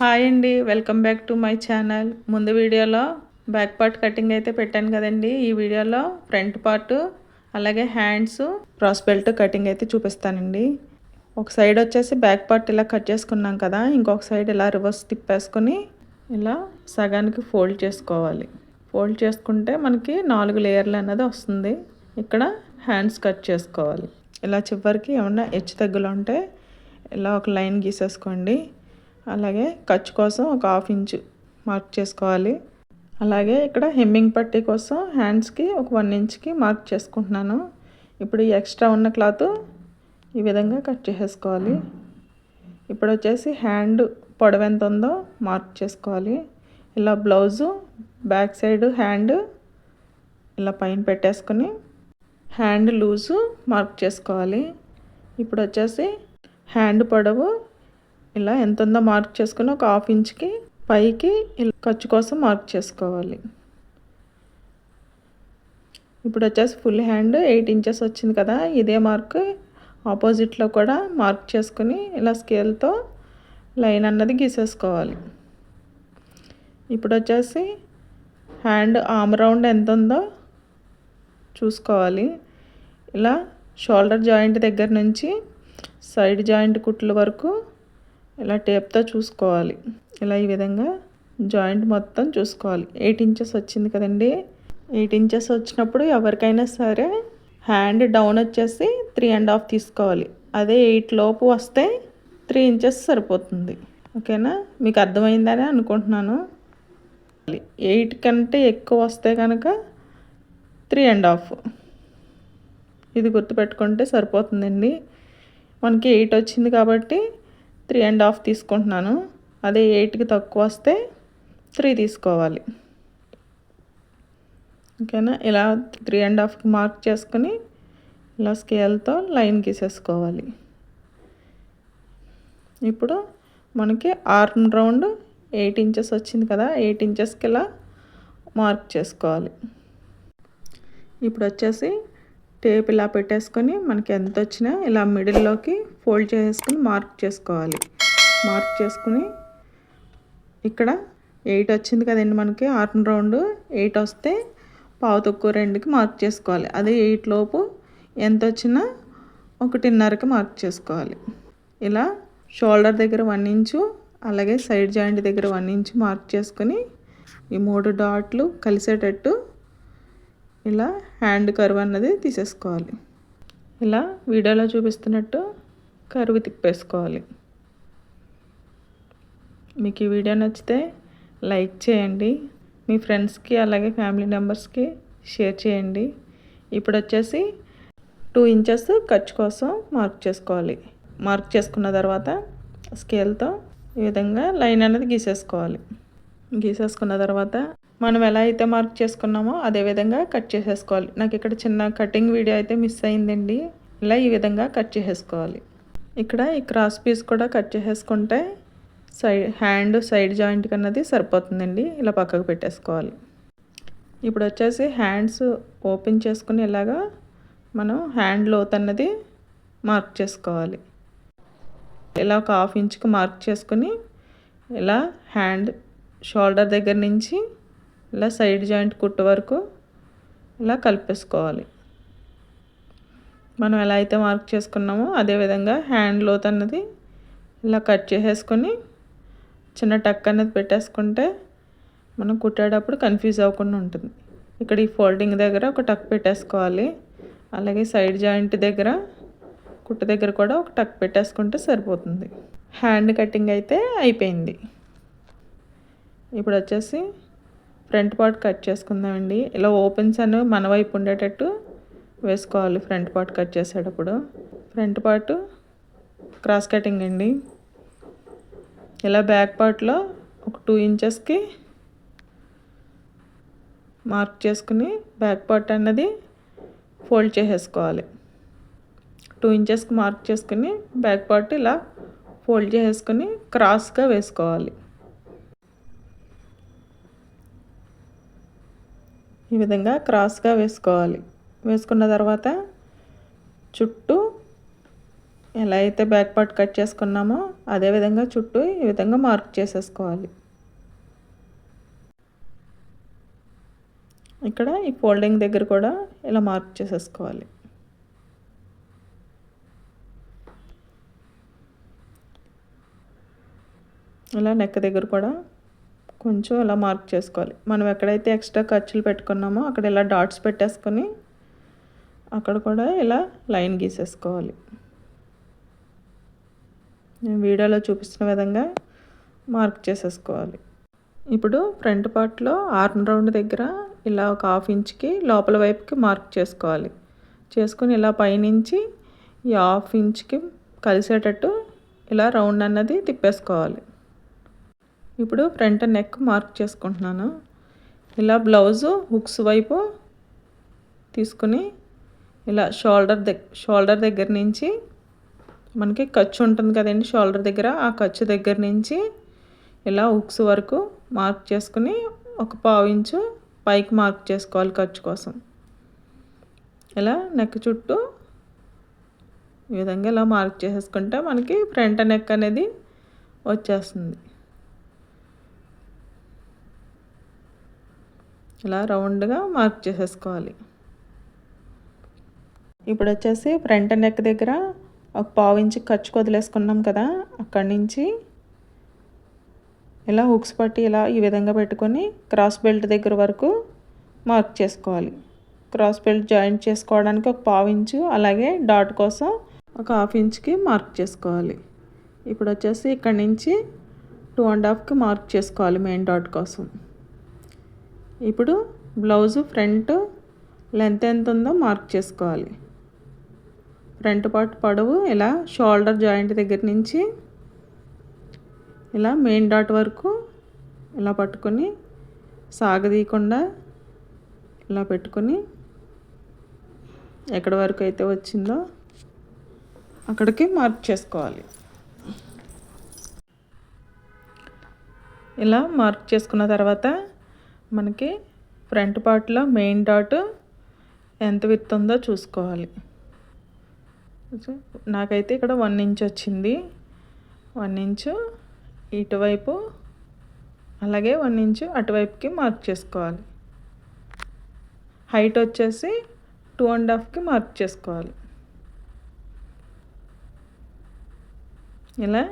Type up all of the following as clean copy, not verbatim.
Hi అండి, welcome back to my channel. ముందు వీడియోలో బ్యాక్ పార్ట్ కటింగ్ అయితే పెట్టాను కదండి. ఈ వీడియోలో ఫ్రంట్ పార్ట్ అలాగే హ్యాండ్స్ క్రాస్ బెల్ట్ కటింగ్ అయితే చూపిస్తానండి. ఒక సైడ్ వచ్చేసి బ్యాక్ పార్ట్ ఇలా కట్ చేసుకున్నాం కదా, ఇంకొక సైడ్ ఇలా రివర్స్ తిప్పేసుకొని ఇలా సగానికి ఫోల్డ్ చేసుకోవాలి. ఫోల్డ్ చేసుకుంటే మనకి 4 లేయర్లు అన్నది వస్తుంది. ఇక్కడ హ్యాండ్స్ కట్ చేసుకోవాలి. ఇలా చివరికి ఏమన్నా హెచ్చు తగ్గులు ఉంటే ఇలా ఒక లైన్ గీసేసుకోండి. అలాగే ఖర్చు కోసం ఒక 1/2 ఇంచు మార్క్ చేసుకోవాలి. అలాగే ఇక్కడ హెమ్మింగ్ పట్టీ కోసం హ్యాండ్స్కి ఒక 1 ఇంచ్కి మార్క్ చేసుకుంటున్నాను. ఇప్పుడు ఈ ఎక్స్ట్రా ఉన్న క్లాత్ ఈ విధంగా కట్ చేసేసుకోవాలి. ఇప్పుడు వచ్చేసి హ్యాండ్ పొడవు ఎంత ఉందో మార్క్ చేసుకోవాలి. ఇలా బ్లౌజు బ్యాక్ సైడ్ హ్యాండ్ ఇలా పైన పెట్టేసుకొని హ్యాండ్ లూజు మార్క్ చేసుకోవాలి. ఇప్పుడు వచ్చేసి హ్యాండ్ పొడవు ఇలా ఎంత ఉందో మార్క్ చేసుకుని ఒక 1/2 ఇంచ్కి పైకి ఖర్చు కోసం మార్క్ చేసుకోవాలి. ఇప్పుడు వచ్చేసి ఫుల్ హ్యాండ్ 8 ఇంచెస్ వచ్చింది కదా, ఇదే మార్క్ ఆపోజిట్లో కూడా మార్క్ చేసుకుని ఇలా స్కేల్తో లైన్ అన్నది గీసేసుకోవాలి. ఇప్పుడు వచ్చేసి హ్యాండ్ ఆర్మ్ రౌండ్ ఎంత ఉందో చూసుకోవాలి. ఇలా షోల్డర్ జాయింట్ దగ్గర నుంచి సైడ్ జాయింట్ కుట్ల వరకు ఇలా టేప్తో చూసుకోవాలి. ఇలా ఈ విధంగా జాయింట్ మొత్తం చూసుకోవాలి. 8 ఇంచెస్ వచ్చింది కదండి. 8 ఇంచెస్ వచ్చినప్పుడు ఎవరికైనా సరే హ్యాండ్ డౌన్ వచ్చేసి 3.5 తీసుకోవాలి. అదే 8 లోపు వస్తే 3 ఇంచెస్ సరిపోతుంది. ఓకేనా, మీకు అర్థమైందని అనుకుంటున్నాను. 8 కంటే ఎక్కువ వస్తే కనుక 3.5 ఇది గుర్తుపెట్టుకుంటే సరిపోతుందండి. మనకి 8 వచ్చింది కాబట్టి 3.5 తీసుకుంటున్నాను. అదే 8కి తక్కువ వస్తే 3 తీసుకోవాలి. ఓకేనా, ఇలా 3.5కి మార్క్ చేసుకుని ఇలా స్కేల్తో లైన్ గీసేసుకోవాలి. ఇప్పుడు మనకి ఆర్మ్ రౌండ్ 8 ఇంచెస్ వచ్చింది కదా, 8 ఇంచెస్కి ఇలా మార్క్ చేసుకోవాలి. ఇప్పుడు వచ్చేసి టేప్ ఇలా పెట్టేసుకొని మనకి ఎంత వచ్చినా ఇలా మిడిల్లోకి ఫోల్డ్ చేసుకుని మార్క్ చేసుకోవాలి. మార్క్ చేసుకుని ఇక్కడ 8 వచ్చింది కదండి మనకి ఆర్మ్ రౌండ్. 8 వస్తే 1/4 మార్క్ చేసుకోవాలి. అదే 8 లోపు ఎంత వచ్చినా 1.5కి మార్క్ చేసుకోవాలి. ఇలా షోల్డర్ దగ్గర 1 ఇంచు అలాగే సైడ్ జాయింట్ దగ్గర 1 ఇంచు మార్క్ చేసుకుని ఈ 3 డాట్లు కలిసేటట్టు ఇలా హ్యాండ్ కర్వ్ అన్నది తీసేసుకోవాలి. ఇలా వీడియోలో చూపిస్తున్నట్టు కర్వ్ తిప్పేసుకోవాలి. మీకు ఈ వీడియో నచ్చితే లైక్ చేయండి, మీ ఫ్రెండ్స్కి అలాగే ఫ్యామిలీ మెంబర్స్కి షేర్ చేయండి. ఇప్పుడు వచ్చేసి 2 ఇంచెస్ ఖర్చు కోసం మార్క్ చేసుకోవాలి. మార్క్ చేసుకున్న తర్వాత స్కేల్తో ఈ విధంగా లైన్ అనేది గీసేసుకోవాలి. గీసేసుకున్న తర్వాత మనం ఎలా అయితే మార్క్ చేసుకున్నామో అదే విధంగా కట్ చేసేసుకోవాలి. నాకు ఇక్కడ చిన్న కటింగ్ వీడియో అయితే మిస్ అయిందండి. ఇలా ఈ విధంగా కట్ చేసేసుకోవాలి. ఇక్కడ ఈ క్రాస్ పీస్ కూడా కట్ చేసేసుకుంటే హ్యాండ్ సైడ్ జాయింట్ అన్నది సరిపోతుందండి. ఇలా పక్కకు పెట్టేసుకోవాలి. ఇప్పుడు వచ్చేసి హ్యాండ్స్ ఓపెన్ చేసుకుని ఇలాగా మనం హ్యాండ్ లోత్ అన్నది మార్క్ చేసుకోవాలి. ఇలా ఒక 1/2 ఇంచ్కి మార్క్ చేసుకుని ఇలా హ్యాండ్ షోల్డర్ దగ్గర నుంచి ఇలా సైడ్ జాయింట్ కుట్టు వరకు ఇలా కలిపేసుకోవాలి. మనం ఎలా అయితే మార్క్ చేసుకున్నామో అదేవిధంగా హ్యాండ్ లోత్ అన్నది ఇలా కట్ చేసేసుకొని చిన్న టక్ అనేది పెట్టేసుకుంటే మనం కుట్టేటప్పుడు కన్ఫ్యూజ్ అవ్వకుండా ఉంటుంది. ఇక్కడ ఈ ఫోల్డింగ్ దగ్గర ఒక టక్ పెట్టేసుకోవాలి. అలాగే సైడ్ జాయింట్ దగ్గర కుట్టు దగ్గర కూడా ఒక టక్ పెట్టేసుకుంటే సరిపోతుంది. హ్యాండ్ కటింగ్ అయితే అయిపోయింది. ఇప్పుడు వచ్చేసి ఫ్రంట్ పార్ట్ కట్ చేసుకుందామండి. ఇలా ఓపెన్స్ అనేవి మన వైపు ఉండేటట్టు వేసుకోవాలి. ఫ్రంట్ పార్ట్ కట్ చేసేటప్పుడు ఫ్రంట్ పార్ట్ క్రాస్ కటింగ్ అండి. ఇలా బ్యాక్ పార్ట్లో ఒక 2 ఇంచెస్కి మార్క్ చేసుకుని బ్యాక్ పార్ట్ అన్నది ఫోల్డ్ చేసేసుకోవాలి. 2 ఇంచెస్కి మార్క్ చేసుకుని బ్యాక్ పార్ట్ ఇలా ఫోల్డ్ చేసేసుకుని క్రాస్గా వేసుకోవాలి. ఈ విధంగా క్రాస్గా వేసుకోవాలి. వేసుకున్న తర్వాత చుట్టూ ఎలా అయితే బ్యాక్ పార్ట్ కట్ చేసుకున్నామో అదే విధంగా చుట్టూ ఈ విధంగా మార్క్ చేసేసుకోవాలి. ఇక్కడ ఈ ఫోల్డింగ్ దగ్గర కూడా ఇలా మార్క్ చేసేసుకోవాలి. ఇలా నెక్ దగ్గర కూడా కొంచెం ఇలా మార్క్ చేసుకోవాలి. మనం ఎక్కడైతే ఎక్స్ట్రా ఖర్చులు పెట్టుకున్నామో అక్కడ ఇలా డాట్స్ పెట్టేసుకొని అక్కడ కూడా ఇలా లైన్ గీసేసుకోవాలి. నేను వీడియోలో చూపిస్తున్న విధంగా మార్క్ చేసేసుకోవాలి. ఇప్పుడు ఫ్రంట్ పార్ట్లో ఆర్మ్ రౌండ్ దగ్గర ఇలా ఒక 1/2 ఇంచ్కి లోపల వైపుకి మార్క్ చేసుకోవాలి. చేసుకుని ఇలా పైనుంచి ఈ 1/2 ఇంచ్కి కలిసేటట్టు ఇలా రౌండ్ అన్నది తిప్పేసుకోవాలి. ఇప్పుడు ఫ్రంట్ నెక్ మార్క్ చేసుకుంటున్నాను. ఇలా బ్లౌజు హుక్స్ వైపు తీసుకుని ఇలా షోల్డర్ దగ్గర నుంచి మనకి ఖర్చు ఉంటుంది కదండి షోల్డర్ దగ్గర, ఆ ఖర్చు దగ్గర నుంచి ఇలా హుక్స్ వరకు మార్క్ చేసుకుని ఒక 1/2 ఇంచు పైకి మార్క్ చేసుకోవాలి ఖర్చు కోసం. ఇలా నెక్ చుట్టూ ఈ విధంగా ఇలా మార్క్ చేసేసుకుంటే మనకి ఫ్రంట్ నెక్ అనేది వచ్చేస్తుంది. ఇలా రౌండ్గా మార్క్ చేసేసుకోవాలి. ఇప్పుడు వచ్చేసి ఫ్రంట్ నెక్ దగ్గర ఒక 1/2 ఇంచు ఖర్చు వదిలేసుకున్నాం కదా, అక్కడి నుంచి ఇలా హుక్స్ పట్టి ఇలా ఈ విధంగా పెట్టుకొని క్రాస్ బెల్ట్ దగ్గర వరకు మార్క్ చేసుకోవాలి. క్రాస్ బెల్ట్ జాయింట్ చేసుకోవడానికి ఒక 1/2 ఇంచు, అలాగే డాట్ కోసం ఒక 1/2 ఇంచుకి మార్క్ చేసుకోవాలి. ఇప్పుడు వచ్చేసి ఇక్కడ నుంచి 2.5కి మార్క్ చేసుకోవాలి మెయిన్ డాట్ కోసం. ఇప్పుడు బ్లౌజు ఫ్రంట్ లెంత్ ఎంత ఉందో మార్క్ చేసుకోవాలి. ఫ్రంట్ పార్ట్ పొడవు ఇలా షోల్డర్ జాయింట్ దగ్గర నుంచి ఇలా మెయిన్ డాట్ వరకు ఇలా పట్టుకొని సాగదీయకుండా ఇలా పెట్టుకొని ఎక్కడి వరకు అయితే వచ్చిందో అక్కడికి మార్క్ చేసుకోవాలి. ఇలా మార్క్ చేసుకున్న తర్వాత మనకి ఫ్రంట్ పార్ట్లో మెయిన్ డాట్ ఎంత విడ్త్ ఉందో చూసుకోవాలి. నాకైతే ఇక్కడ 1 ఇంచ్ వచ్చింది. 1 ఇంచు ఇటువైపు అలాగే 1 ఇంచు అటువైపుకి మార్క్ చేసుకోవాలి. హైట్ వచ్చేసి 2.5కి మార్క్ చేసుకోవాలి. ఇలా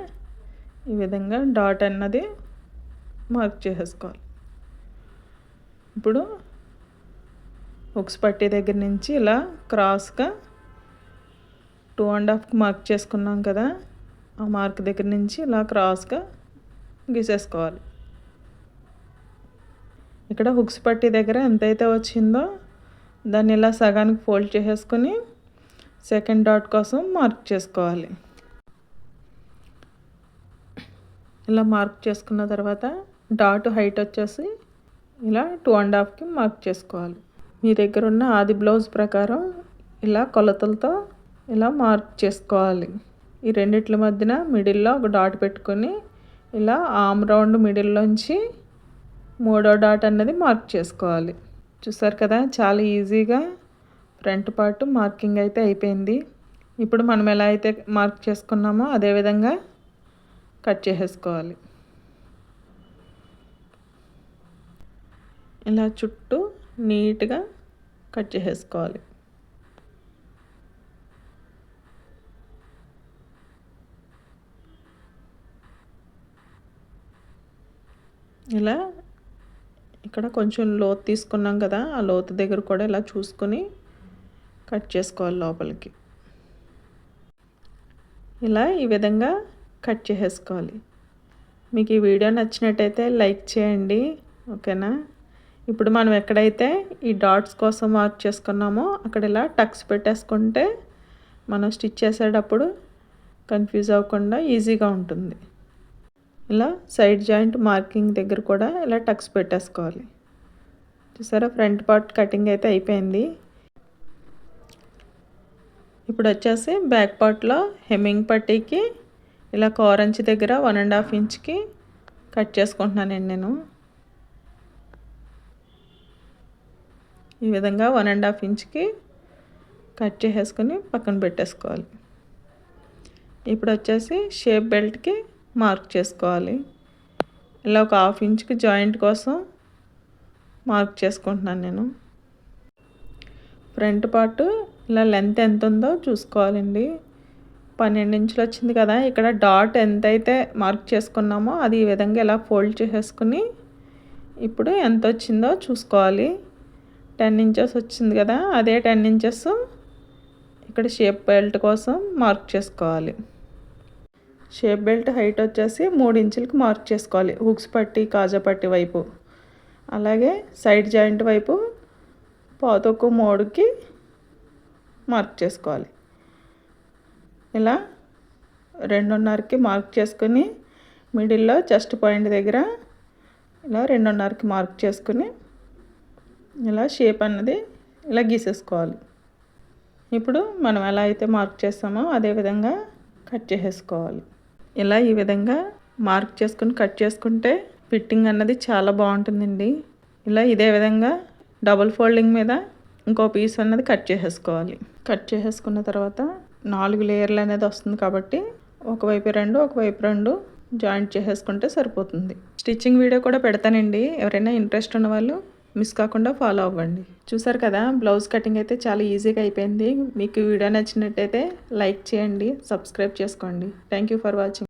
ఈ విధంగా డాట్ అన్నది మార్క్ చేసేసుకోవాలి. ఇప్పుడు హుక్స్ పట్టీ దగ్గర నుంచి ఇలా క్రాస్గా 2.5కి మార్క్ చేసుకున్నాం కదా, ఆ మార్క్ దగ్గర నుంచి ఇలా క్రాస్గా గీసేసుకోవాలి. ఇక్కడ హుక్స్ పట్టీ దగ్గర ఎంతైతే వచ్చిందో దాన్ని ఇలా సగానికి ఫోల్డ్ చేసేసుకొని సెకండ్ డాట్ కోసం మార్క్ చేసుకోవాలి. ఇలా మార్క్ చేసుకున్న తర్వాత డాట్ హైట్ వచ్చేసి ఇలా 2.5కి మార్క్ చేసుకోవాలి. మీ దగ్గర ఉన్న ఆది బ్లౌజ్ ప్రకారం ఇలా కొలతలతో ఇలా మార్క్ చేసుకోవాలి. ఈ రెండిట్ల మధ్యన మిడిల్లో ఒక డాట్ పెట్టుకొని ఇలా ఆర్మ్ రౌండ్ మిడిల్లోంచి 3వ డాట్ అన్నది మార్క్ చేసుకోవాలి. చూసారు కదా, చాలా ఈజీగా ఫ్రంట్ పార్ట్ మార్కింగ్ అయితే అయిపోయింది. ఇప్పుడు మనం ఎలా అయితే మార్క్ చేసుకున్నామో అదేవిధంగా కట్ చేసేసుకోవాలి. ఇలా చుట్టూ నీట్గా కట్ చేసేసుకోవాలి. ఇలా ఇక్కడ కొంచెం లోతు తీసుకున్నాం కదా, ఆ లోతు దగ్గర కూడా ఇలా చూసుకొని కట్ చేసుకోవాలి లోపలికి. ఇలా ఈ విధంగా కట్ చేసేసుకోవాలి. మీకు ఈ వీడియో నచ్చినట్టయితే లైక్ చేయండి, ఓకేనా. ఇప్పుడు మనం ఎక్కడైతే ఈ డాట్స్ కోసం మార్క్ చేసుకున్నామో అక్కడ ఇలా టక్స్ పెట్టేసుకుంటే మనం స్టిచ్ చేసేటప్పుడు కన్ఫ్యూజ్ అవ్వకుండా ఈజీగా ఉంటుంది. ఇలా సైడ్ జాయింట్ మార్కింగ్ దగ్గర కూడా ఇలా టక్స్ పెట్టేసుకోవాలి. చూసారా, ఫ్రంట్ పార్ట్ కటింగ్ అయితే అయిపోయింది. ఇప్పుడు వచ్చేసి బ్యాక్ పార్ట్లో హెమ్మింగ్ పట్టీకి ఇలా కోరంచి దగ్గర 1.5 ఇంచ్కి కట్ చేసుకుంటున్నానండి నేను. ఈ విధంగా 1.5 ఇంచ్కి కట్ చేసేసుకొని పక్కన పెట్టేసుకోవాలి. ఇప్పుడు వచ్చేసి షేప్ బెల్ట్కి మార్క్ చేసుకోవాలి. ఇలా ఒక 1/2 ఇంచ్కి జాయింట్ కోసం మార్క్ చేసుకుంటున్నాను నేను. ఫ్రంట్ పార్ట్ ఇలా లెంత్ ఎంత ఉందో చూసుకోవాలండి. 12 ఇంచులు వచ్చింది కదా, ఇక్కడ డాట్ ఎంతైతే మార్క్ చేసుకున్నామో అది ఈ విధంగా ఇలా ఫోల్డ్ చేసేసుకుని ఇప్పుడు ఎంత వచ్చిందో చూసుకోవాలి. 10 ఇంచెస్ వచ్చింది కదా, అదే 10 ఇంచెస్ ఇక్కడ షేప్ బెల్ట్ కోసం మార్క్ చేసుకోవాలి. షేప్ బెల్ట్ హైట్ వచ్చేసి 3 ఇంచులకి మార్క్ చేసుకోవాలి. హుక్స్ పట్టి కాజా పట్టి వైపు, అలాగే సైడ్ జాయింట్ వైపు పావుతక్కువ 3కి మార్క్ చేసుకోవాలి. ఇలా 2.5కి మార్క్ చేసుకుని మిడిల్లో చెస్ట్ పాయింట్ దగ్గర ఇలా 2.5కి మార్క్ చేసుకుని ఇలా షేప్ అన్నది ఇలా గీసేసుకోవాలి. ఇప్పుడు మనం ఎలా అయితే మార్క్ చేస్తామో అదే విధంగా కట్ చేసేసుకోవాలి. ఇలా ఈ విధంగా మార్క్ చేసుకుని కట్ చేసుకుంటే ఫిట్టింగ్ అన్నది చాలా బాగుంటుందండి. ఇలా ఇదే విధంగా డబుల్ ఫోల్డింగ్ మీద ఇంకో పీస్ అన్నది కట్ చేసేసుకోవాలి. కట్ చేసేసుకున్న తర్వాత 4 లేయర్లు అనేది వస్తుంది కాబట్టి ఒకవైపు 2 ఒకవైపు 2 జాయింట్ చేసేసుకుంటే సరిపోతుంది. స్టిచ్చింగ్ వీడియో కూడా పెడతానండి, ఎవరైనా ఇంట్రెస్ట్ ఉన్న వాళ్ళు మిస్ కాకుండా ఫాలో అవ్వండి. చూసారు కదా, బ్లౌజ్ కటింగ్ అయితే చాలా ఈజీగా అయిపోయింది. మీకు వీడియో నచ్చినట్టయితే లైక్ చేయండి, సబ్స్క్రైబ్ చేసుకోండి. Thank you for watching.